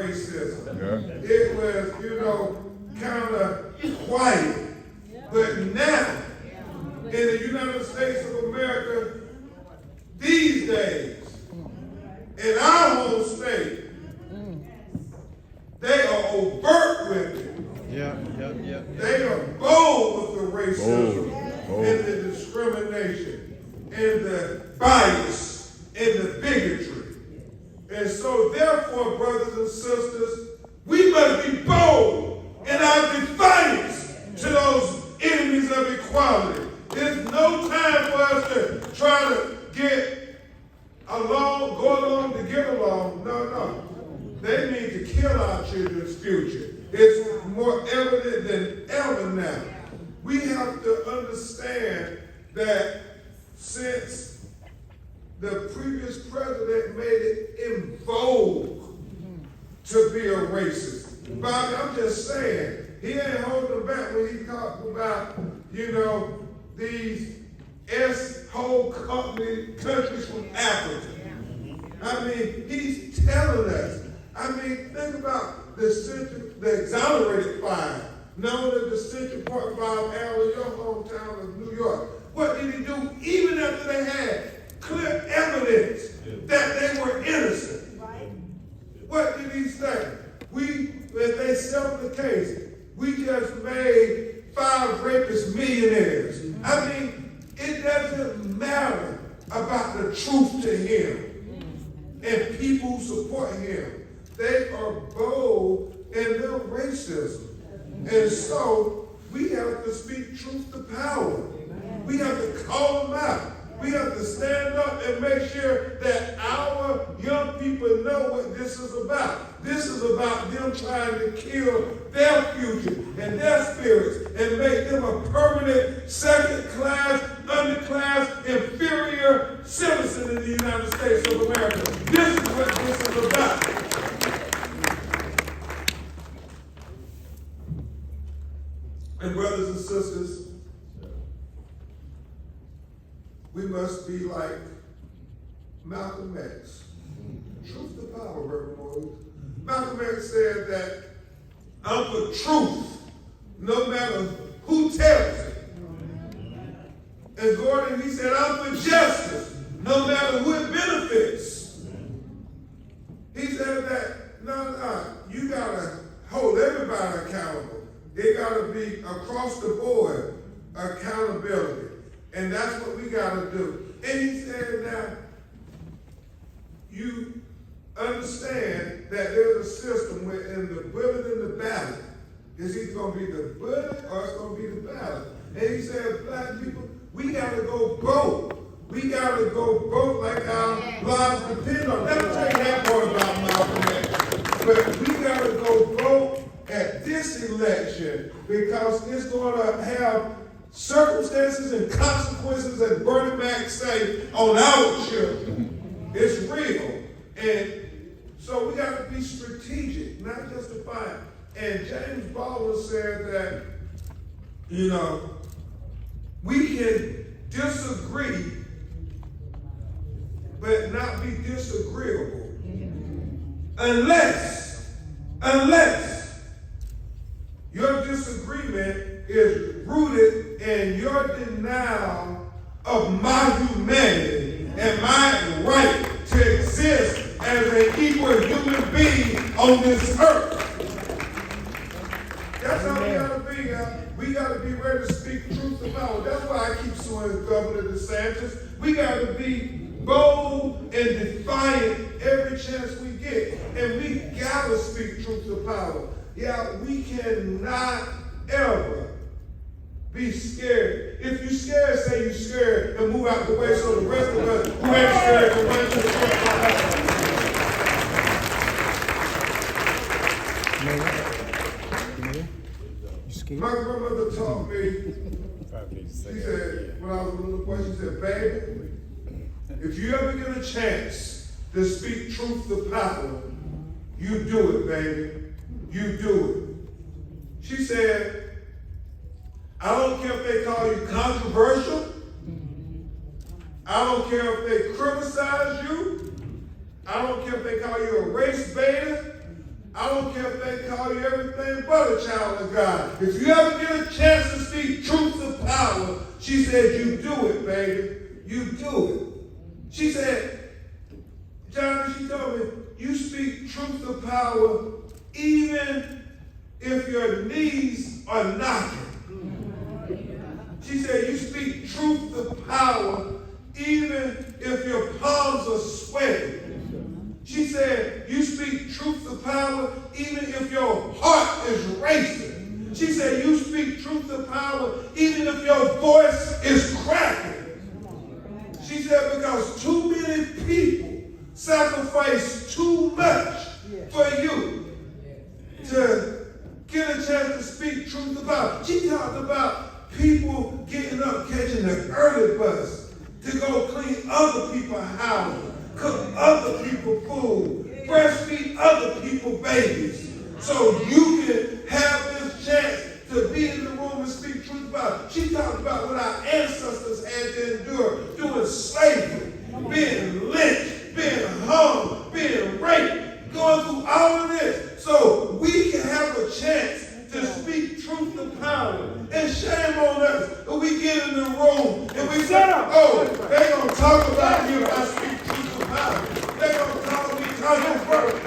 racism. Yeah. It was, kind of quiet. But now, in the United States of America, these days, in our home state, they are overt with it. Yeah. They are bold with the racism and the discrimination and the bias and the bigotry. And so therefore, brothers and sisters, we must be bold in our defiance to those enemies of equality. There's no time for us to try to get along, go along to get along. No. They need to kill our children's future. It's more evident than ever now. We have to understand that since the previous president made it in vogue to be a racist. Bobby, I'm just saying, he ain't holding back when he talked about, these S-hole countries from Africa. I mean, he's telling us. I mean, think about the exonerated fire, known as the Central Park Fire, your hometown of New York. What did he do? Even after they had clear evidence that they were innocent. What did he say? If they settled the case, we just made 5 rapists millionaires. I mean, it doesn't matter about the truth to him and people who support him. They are bold in their racism. And so we have to speak truth to power. We have to call them out. We have to stand up and make sure that our young people know what this is about. This is about them trying to kill their future and their spirits and make them a permanent second-class, underclass, inferior citizen in the United States of America. This is what this is about. And brothers and sisters, we must be like Malcolm X. Truth to power, Reverend Morris. Malcolm X said that I'm for truth, no matter who tells it. And Gordon, he said, I'm for justice, no matter who it benefits. He said that, no, you gotta hold everybody accountable. They gotta be across the board accountability. And that's what we got to do. And he said that you understand that there's a system where in the bullet and the ballot, is either going to be the bullet or it's going to be the ballot. And he said, black people, we got to go both. We got to go both like our lives depend on. Let me tell you that part about Malcolm X. But we got to go both at this election because it's going to have circumstances and consequences, as Bernie Mac say, on our children. It's real. And so we got to be strategic, not just defiant. And James Baldwin said that, we can disagree, but not be disagreeable. Unless your disagreement is rooted in your denial of my humanity and my right to exist as an equal human being on this earth. That's how we gotta be. We gotta be ready to speak truth to power. That's why I keep suing Governor DeSantis. We gotta be bold and defiant every chance we get. And we gotta speak truth to power. Yeah, we cannot ever be scared. If you're scared, say you're scared and move out the way so the rest of us who ain't scared can run to the front. My grandmother taught me, she said, when I was a little boy, she said, baby, if you ever get a chance to speak truth to power, you do it, baby. You do it. She said, I don't care if they call you controversial. I don't care if they criticize you. I don't care if they call you a race baiter. I don't care if they call you everything but a child of God. If you ever get a chance to speak truth to power, she said, you do it, baby. You do it. She said, Johnny, she told me, you speak truth to power even if your knees are knocking. She said, you speak truth to power even if your palms are sweating. She said, you speak truth to power even if your heart is racing. She said, you speak truth to power even if your voice is cracking. She said, because too many people sacrifice too much for you to get a chance to speak truth to power. She talked about people getting up, catching the early bus to go clean other people's houses, cook other people's food, breastfeed other people's babies, so you can have this chance to be in the room and speak truth about it. She talked about what our ancestors had to endure doing slavery, being lynched, being hung, being raped, going through all of this, so we can have a chance to speak truth to power. And shame on us when we get in the room and we say, oh, they're going to talk about me if I speak truth to power. They're going to call me controversial.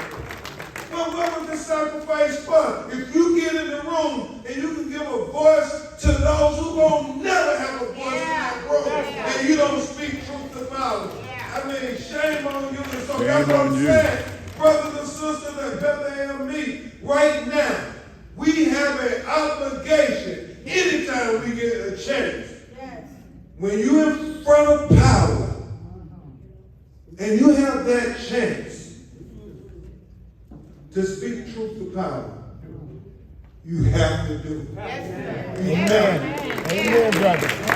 Well, what was the sacrifice for? If you get in the room and you can give a voice to those who will never have a voice in that room and you don't speak truth to power. I mean, shame on you. And so that's what I'm saying. Brothers and sisters at Bethel meet right now, we have an obligation anytime we get a chance. When you're in front of power and you have that chance to speak truth to power, you have to do it. Amen. Amen, brother.